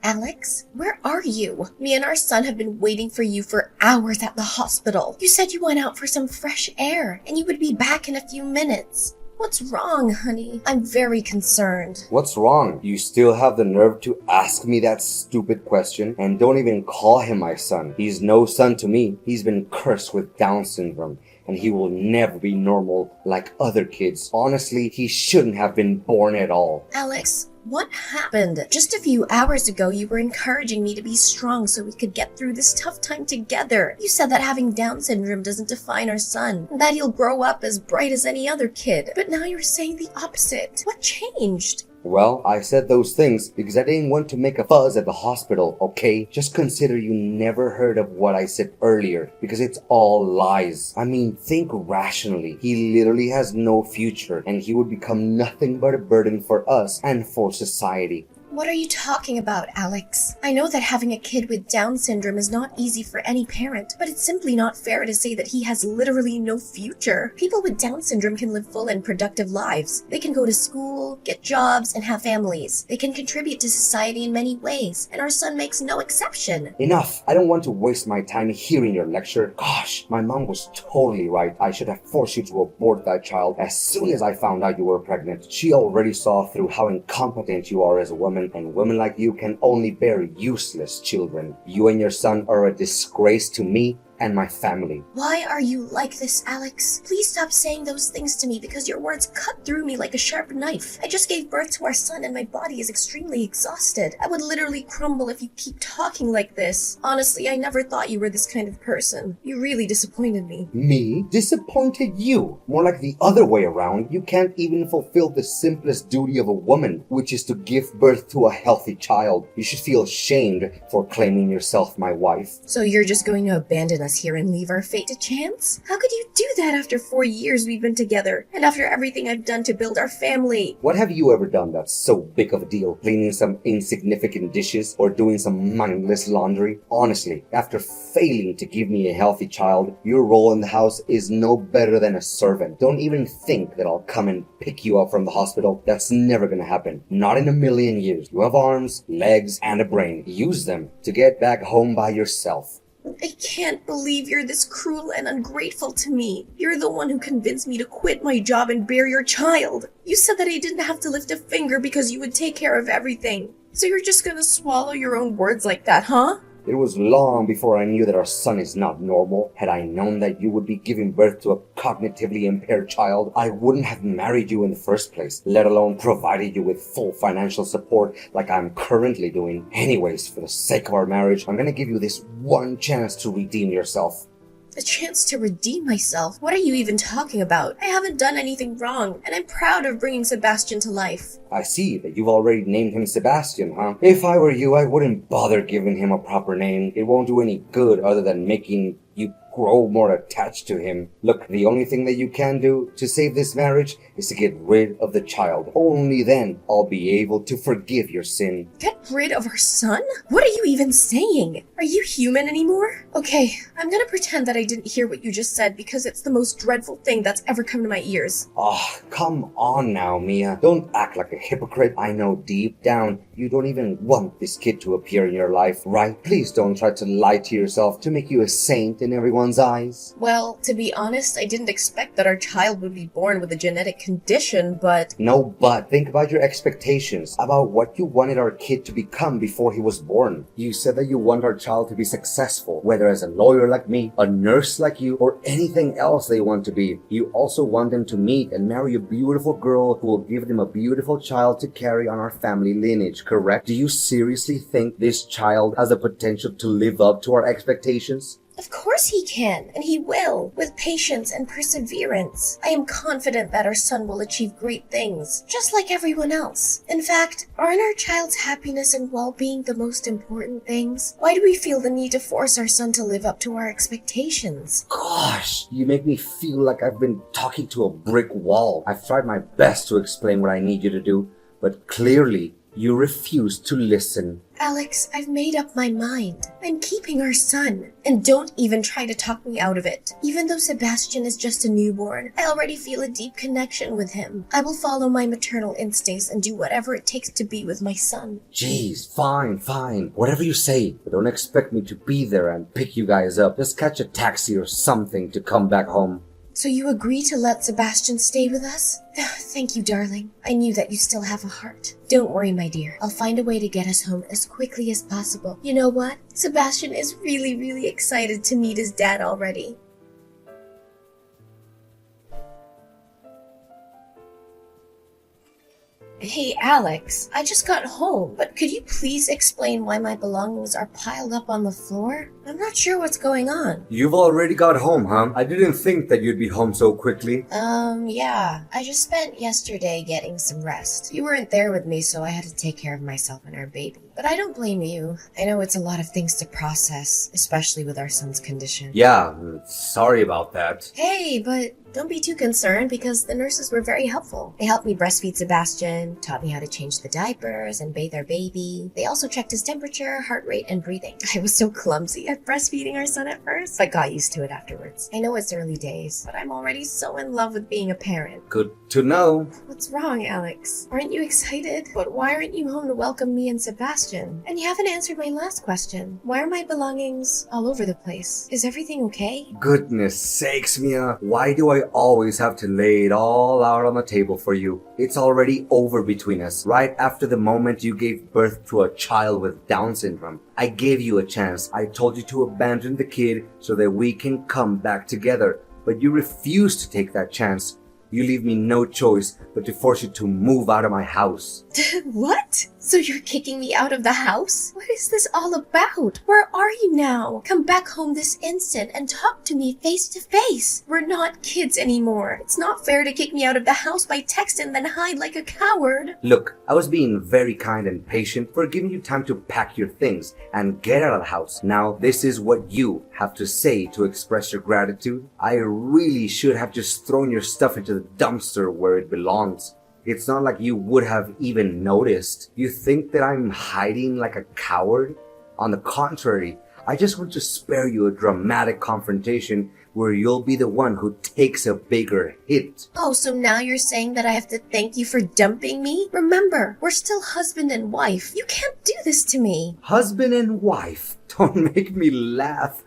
Alex, where are you? Me and our son have been waiting for you for hours at the hospital. You said you went out for some fresh air and you would be back in a few minutes. What's wrong, honey? I'm very concerned. What's wrong? You still have the nerve to ask me that stupid question? And don't even call him my son. He's no son to me. He's been cursed with Down syndrome, and he will never be normal like other kids. Honestly, he shouldn't have been born at all. Alex, what happened? Just a few hours ago, you were encouraging me to be strong so we could get through this tough time together. You said that having Down syndrome doesn't define our son, and that he'll grow up as bright as any other kid. But now you're saying the opposite. What changed? Well, I said those things because I didn't want to make a fuss at the hospital, okay? Just consider you never heard of what I said earlier, because it's all lies. I mean, think rationally. He literally has no future, and he would become nothing but a burden for us and for society. What are you talking about, Alex? I know that having a kid with Down syndrome is not easy for any parent, but it's simply not fair to say that he has literally no future. People with Down syndrome can live full and productive lives. They can go to school, get jobs, and have families. They can contribute to society in many ways, and our son makes no exception. Enough! I don't want to waste my time hearing your lecture. Gosh, my mom was totally right. I should have forced you to abort that child as soon as I found out you were pregnant. She already saw through how incompetent you are as a woman, and women like you can only bear useless children. You and your son are a disgrace to me and my family. Why are you like this, Alex? Please stop saying those things to me because your words cut through me like a sharp knife. I just gave birth to our son and my body is extremely exhausted. I would literally crumble if you keep talking like this. Honestly, I never thought you were this kind of person. You really disappointed me. Me? Disappointed you? More like the other way around. You can't even fulfill the simplest duty of a woman, which is to give birth to a healthy child. You should feel ashamed for claiming yourself my wife. So you're just going to abandon us here and leave our fate to chance? How could you do that after 4 years we've been together, and after everything I've done to build our family? What have you ever done that's so big of a deal? Cleaning some insignificant dishes or doing some mindless laundry? Honestly, after failing to give me a healthy child, your role in the house is no better than a servant. Don't even think that I'll come and pick you up from the hospital. That's never gonna happen. Not in a million years. You have arms, legs, and a brain. Use them to get back home by yourself. I can't believe you're this cruel and ungrateful to me. You're the one who convinced me to quit my job and bear your child. You said that I didn't have to lift a finger because you would take care of everything. So you're just gonna swallow your own words like that, huh? It was long before I knew that our son is not normal. Had I known that you would be giving birth to a cognitively impaired child, I wouldn't have married you in the first place, let alone provided you with full financial support like I'm currently doing. Anyways, for the sake of our marriage, I'm gonna give you this one chance to redeem yourself. A chance to redeem myself? What are you even talking about? I haven't done anything wrong, and I'm proud of bringing Sebastian to life. I see that you've already named him Sebastian, huh? If I were you, I wouldn't bother giving him a proper name. It won't do any good other than making you grow more attached to him. Look, the only thing that you can do to save this marriage is to get rid of the child. Only then I'll be able to forgive your sin. Get rid of our son? What are you even saying? Are you human anymore? Okay, I'm gonna pretend that I didn't hear what you just said because it's the most dreadful thing that's ever come to my ears. Come on now, Mia. Don't act like a hypocrite. I know deep down you don't even want this kid to appear in your life, right? Please don't try to lie to yourself to make you a saint in everyone's eyes. Well, to be honest, I didn't expect that our child would be born with a genetic condition, but... No, but think about your expectations, about what you wanted our kid to become before he was born. You said that you want our child to be successful, whether as a lawyer like me, a nurse like you, or anything else they want to be. You also want them to meet and marry a beautiful girl who will give them a beautiful child to carry on our family lineage, correct? Do you seriously think this child has the potential to live up to our expectations? Of course he can, and he will, with patience and perseverance. I am confident that our son will achieve great things, just like everyone else. In fact, aren't our child's happiness and well-being the most important things? Why do we feel the need to force our son to live up to our expectations? Gosh, you make me feel like I've been talking to a brick wall. I've tried my best to explain what I need you to do, but clearly you refuse to listen. Alex, I've made up my mind. I'm keeping our son. And don't even try to talk me out of it. Even though Sebastian is just a newborn, I already feel a deep connection with him. I will follow my maternal instincts and do whatever it takes to be with my son. Jeez, fine. Whatever you say. But don't expect me to be there and pick you guys up. Just catch a taxi or something to come back home. So you agree to let Sebastian stay with us? Thank you, darling. I knew that you still have a heart. Don't worry, my dear. I'll find a way to get us home as quickly as possible. You know what? Sebastian is really excited to meet his dad already. Hey, Alex, I just got home, but could you please explain why my belongings are piled up on the floor? I'm not sure what's going on. You've already got home, huh? I didn't think that you'd be home so quickly. Yeah. I just spent yesterday getting some rest. You weren't there with me, so I had to take care of myself and our baby. But I don't blame you. I know it's a lot of things to process, especially with our son's condition. Yeah, sorry about that. Hey, but don't be too concerned because the nurses were very helpful. They helped me breastfeed Sebastian, taught me how to change the diapers and bathe our baby. They also checked his temperature, heart rate, and breathing. I was so clumsy at breastfeeding our son at first, but got used to it afterwards. I know it's early days, but I'm already so in love with being a parent. Good to know. What's wrong, Alex? Aren't you excited? But why aren't you home to welcome me and Sebastian? And you haven't answered my last question. Why are my belongings all over the place? Is everything okay? Goodness sakes, Mia. Why do I always have to lay it all out on the table for you? It's already over between us. Right after the moment you gave birth to a child with Down syndrome. I gave you a chance. I told you to abandon the kid so that we can come back together. But you refused to take that chance. You leave me no choice but to force you to move out of my house. What? So you're kicking me out of the house? What is this all about? Where are you now? Come back home this instant and talk to me face to face. We're not kids anymore. It's not fair to kick me out of the house by text and then hide like a coward. Look, I was being very kind and patient for giving you time to pack your things and get out of the house. Now, this is what you have to say to express your gratitude. I really should have just thrown your stuff into the dumpster where it belongs. It's not like you would have even noticed. You think that I'm hiding like a coward? On the contrary, I just want to spare you a dramatic confrontation where you'll be the one who takes a bigger hit. Oh, so now you're saying that I have to thank you for dumping me? Remember, we're still husband and wife. You can't do this to me. Husband and wife? Don't make me laugh.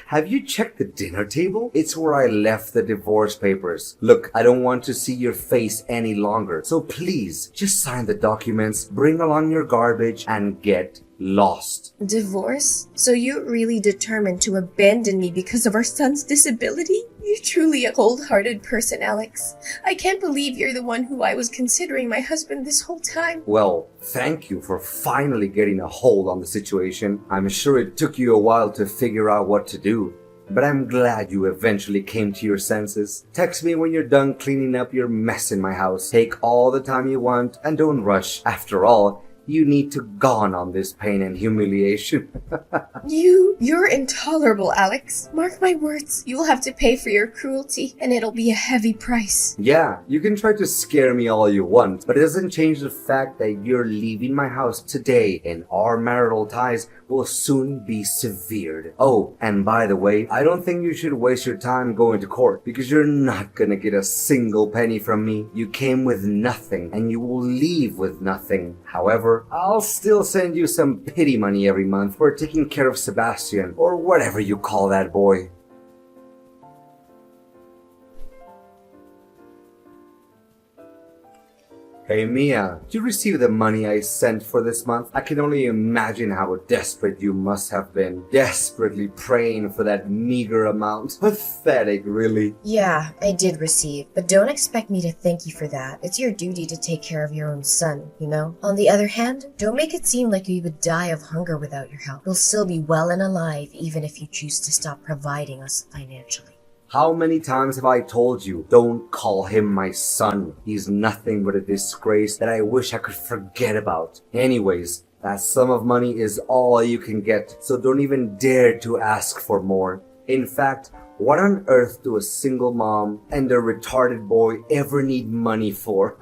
Have you checked the dinner table? It's where I left the divorce papers. Look, I don't want to see your face any longer. So please, just sign the documents, bring along your garbage, and get lost. Divorce? So you're really determined to abandon me because of our son's disability? You're truly a cold-hearted person, Alex. I can't believe you're the one who I was considering my husband this whole time. Well, thank you for finally getting a hold on the situation. I'm sure it took you a while to figure out what to do. But I'm glad you eventually came to your senses. Text me when you're done cleaning up your mess in my house. Take all the time you want and don't rush. After all, you need to gone on this pain and humiliation. You're intolerable, Alex. Mark my words, you will have to pay for your cruelty, and it'll be a heavy price. Yeah, you can try to scare me all you want, but it doesn't change the fact that you're leaving my house today, and our marital ties will soon be severed. Oh, and by the way, I don't think you should waste your time going to court, because you're not gonna get a single penny from me. You came with nothing, and you will leave with nothing. However, I'll still send you some pity money every month for taking care of Sebastian, or whatever you call that boy. Hey Mia, did you receive the money I sent for this month? I can only imagine how desperate you must have been. Desperately praying for that meager amount. Pathetic, really. Yeah, I did receive, but don't expect me to thank you for that. It's your duty to take care of your own son, you know? On the other hand, don't make it seem like you would die of hunger without your help. You'll still be well and alive even if you choose to stop providing us financially. How many times have I told you, don't call him my son. He's nothing but a disgrace that I wish I could forget about. Anyways, that sum of money is all you can get, so don't even dare to ask for more. In fact, what on earth do a single mom and a retarded boy ever need money for?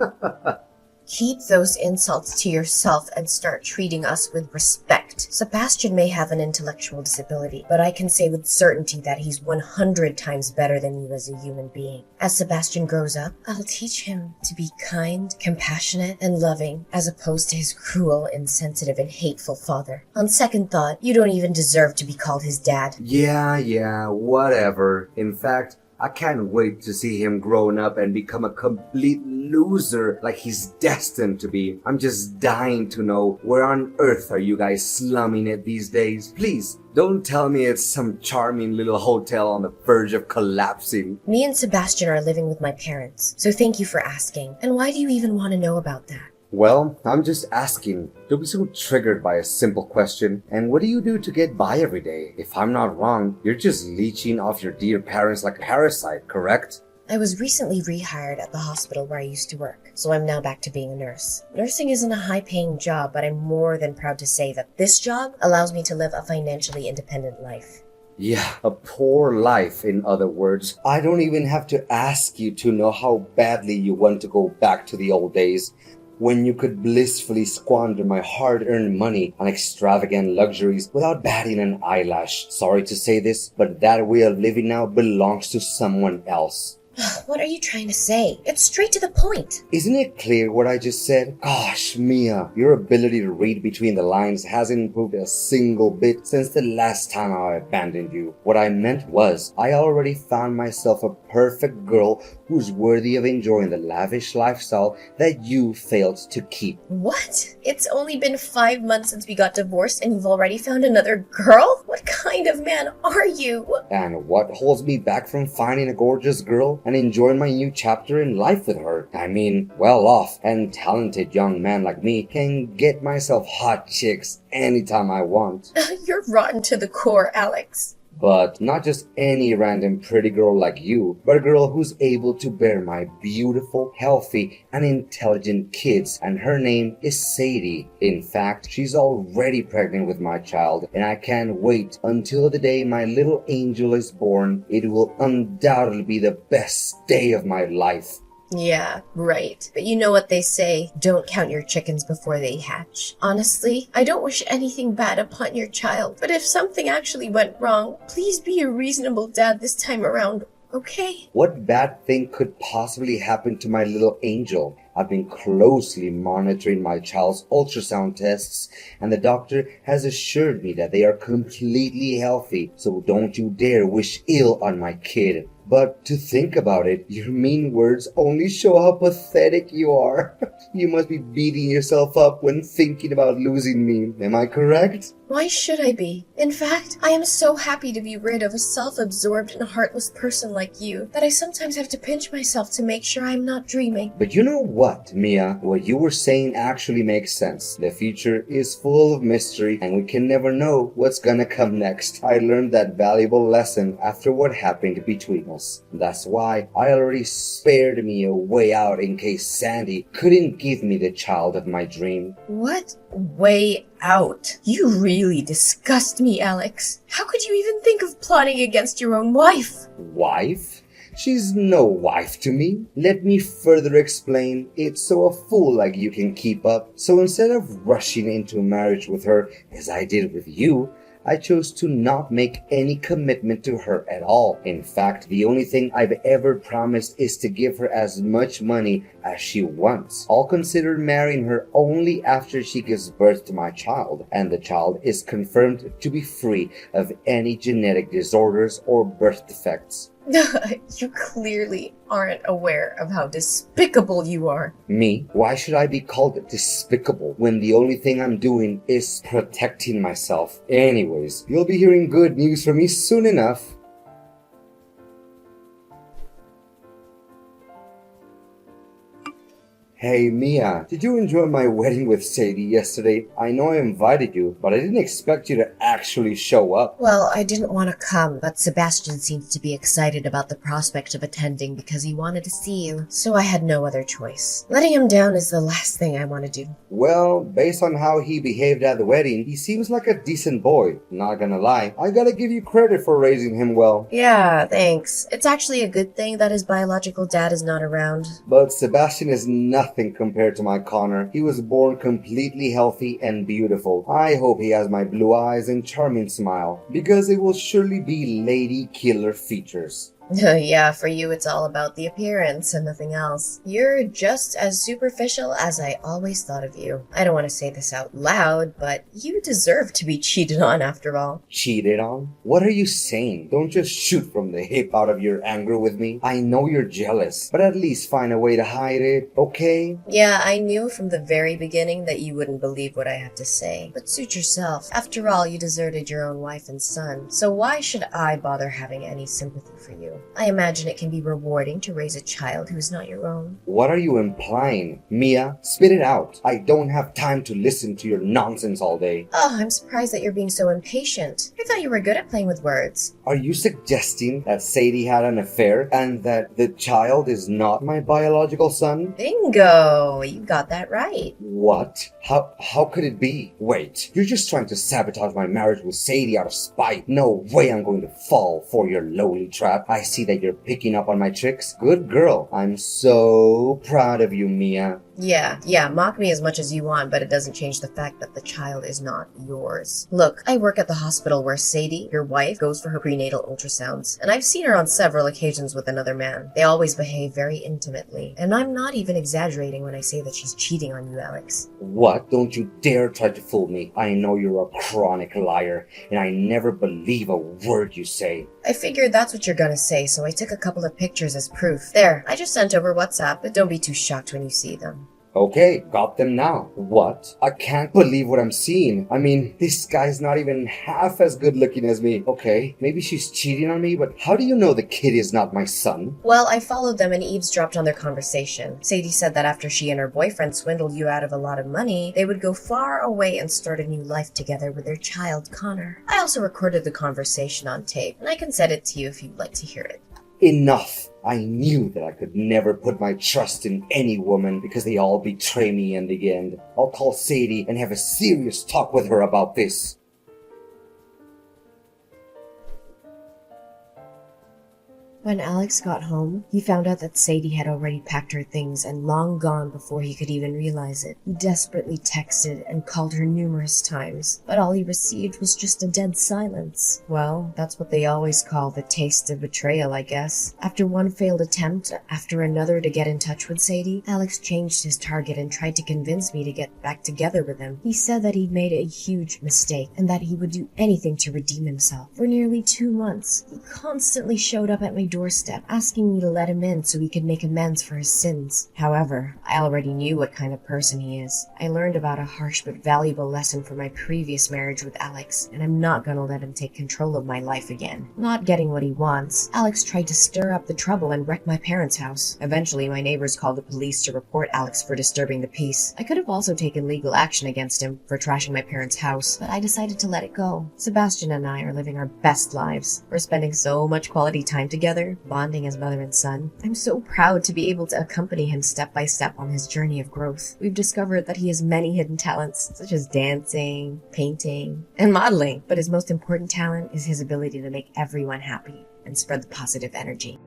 Keep those insults to yourself and start treating us with respect. correct. Sebastian may have an intellectual disability, but I can say with certainty that he's 100 times better than you as a human being. As Sebastian grows up, I'll teach him to be kind, compassionate, and loving, as opposed to his cruel, insensitive, and hateful father. On second thought, you don't even deserve to be called his dad. Yeah, whatever. In fact, I can't wait to see him grown up and become a complete loser like he's destined to be. I'm just dying to know, where on earth are you guys slumming it these days? Please, don't tell me it's some charming little hotel on the verge of collapsing. Me and Sebastian are living with my parents, so thank you for asking. And why do you even want to know about that? Well, I'm just asking. Don't be so triggered by a simple question. And what do you do to get by every day? If I'm not wrong, you're just leeching off your dear parents like a parasite, correct? I was recently rehired at the hospital where I used to work, so I'm now back to being a nurse. Nursing isn't a high-paying job, but I'm more than proud to say that this job allows me to live a financially independent life. Yeah, a poor life, in other words. I don't even have to ask you to know how badly you want to go back to the old days, when you could blissfully squander my hard-earned money on extravagant luxuries without batting an eyelash. Sorry to say this, but that way of living now belongs to someone else. What are you trying to say? It's straight to the point. Isn't it clear what I just said? Gosh, Mia, your ability to read between the lines hasn't improved a single bit since the last time I abandoned you. What I meant was, I already found myself a perfect girl who's worthy of enjoying the lavish lifestyle that you failed to keep. What? It's only been 5 months since we got divorced and you've already found another girl? What kind of man are you? And what holds me back from finding a gorgeous girl and enjoying my new chapter in life with her? I mean, well-off and talented young man like me can get myself hot chicks anytime I want. You're rotten to the core, Alex. But not just any random pretty girl like you, but a girl who's able to bear my beautiful, healthy, and intelligent kids. And her name is Sadie. In fact, she's already pregnant with my child, and I can't wait until the day my little angel is born. It will undoubtedly be the best day of my life. Yeah, right. But you know what they say, don't count your chickens before they hatch. Honestly, I don't wish anything bad upon your child, but if something actually went wrong, please be a reasonable dad this time around, okay? What bad thing could possibly happen to my little angel? I've been closely monitoring my child's ultrasound tests, and the doctor has assured me that they are completely healthy, so don't you dare wish ill on my kid. But to think about it, your mean words only show how pathetic you are. You must be beating yourself up when thinking about losing me. Am I correct? Why should I be? In fact, I am so happy to be rid of a self-absorbed and heartless person like you that I sometimes have to pinch myself to make sure I'm not dreaming. But you know what, Mia? What you were saying actually makes sense. The future is full of mystery, and we can never know what's gonna come next. I learned that valuable lesson after what happened between us. That's why I already spared me a way out in case Sandy couldn't give me the child of my dream. What? Way out? You really disgust me, Alex. How could you even think of plotting against your own wife? Wife? She's no wife to me. Let me further explain. It's so a fool like you can keep up. So instead of rushing into marriage with her, as I did with you, I chose to not make any commitment to her at all. In fact, the only thing I've ever promised is to give her as much money as she wants. I'll consider marrying her only after she gives birth to my child, and the child is confirmed to be free of any genetic disorders or birth defects. You clearly aren't aware of how despicable you are. Me? Why should I be called despicable when the only thing I'm doing is protecting myself? Anyways, you'll be hearing good news from me soon enough. Hey Mia, did you enjoy my wedding with Sadie yesterday? I know I invited you, but I didn't expect you to actually show up. Well, I didn't want to come, but Sebastian seems to be excited about the prospect of attending because he wanted to see you, so I had no other choice. Letting him down is the last thing I want to do. Well, based on how he behaved at the wedding, he seems like a decent boy. Not gonna lie, I gotta give you credit for raising him well. Yeah, thanks. It's actually a good thing that his biological dad is not around. But Sebastian is nothing nothing compared to my Connor. He was born completely healthy and beautiful. I hope he has my blue eyes and charming smile, because it will surely be lady killer features. Yeah, for you it's all about the appearance and nothing else. You're just as superficial as I always thought of you. I don't want to say this out loud, but you deserve to be cheated on after all. Cheated on? What are you saying? Don't just shoot from the hip out of your anger with me. I know you're jealous, but at least find a way to hide it, okay? Yeah, I knew from the very beginning that you wouldn't believe what I have to say. But suit yourself. After all, you deserted your own wife and son, so why should I bother having any sympathy for you? I imagine it can be rewarding to raise a child who is not your own. What are you implying? Mia, spit it out. I don't have time to listen to your nonsense all day. Oh, I'm surprised that you're being so impatient. I thought you were good at playing with words. Are you suggesting that Sadie had an affair and that the child is not my biological son? Bingo! You got that right. What? How could it be? Wait, you're just trying to sabotage my marriage with Sadie out of spite. No way I'm going to fall for your lowly trap. I see that you're picking up on my tricks. Good girl. I'm so proud of you, Mia. Yeah, mock me as much as you want, but it doesn't change the fact that the child is not yours. Look, I work at the hospital where Sadie, your wife, goes for her prenatal ultrasounds, and I've seen her on several occasions with another man. They always behave very intimately, and I'm not even exaggerating when I say that she's cheating on you, Alex. What? Don't you dare try to fool me. I know you're a chronic liar, and I never believe a word you say. I figured that's what you're gonna say, so I took a couple of pictures as proof. There, I just sent over WhatsApp, but don't be too shocked when you see them. Okay, got them now. What? I can't believe what I'm seeing. I mean, this guy's not even half as good looking as me. Okay, maybe she's cheating on me, but how do you know the kid is not my son? Well, I followed them and eavesdropped on their conversation. Sadie said that after she and her boyfriend swindled you out of a lot of money, they would go far away and start a new life together with their child, Connor. I also recorded the conversation on tape, and I can send it to you if you'd like to hear it. Enough! I knew that I could never put my trust in any woman because they all betray me in the end. I'll call Sadie and have a serious talk with her about this. When Alex got home, he found out that Sadie had already packed her things and long gone before he could even realize it. He desperately texted and called her numerous times, but all he received was just a dead silence. Well, that's what they always call the taste of betrayal, I guess. After one failed attempt after another to get in touch with Sadie, Alex changed his target and tried to convince me to get back together with him. He said that he'd made a huge mistake and that he would do anything to redeem himself. For nearly 2 months, he constantly showed up at my doorstep, asking me to let him in so he could make amends for his sins. However, I already knew what kind of person he is. I learned about a harsh but valuable lesson from my previous marriage with Alex, and I'm not gonna let him take control of my life again. Not getting what he wants, Alex tried to stir up the trouble and wreck my parents' house. Eventually, my neighbors called the police to report Alex for disturbing the peace. I could have also taken legal action against him for trashing my parents' house, but I decided to let it go. Sebastian and I are living our best lives. We're spending so much quality time together, bonding as mother and son. I'm so proud to be able to accompany him step by step on his journey of growth. We've discovered that he has many hidden talents, such as dancing, painting, and modeling. But his most important talent is his ability to make everyone happy and spread the positive energy.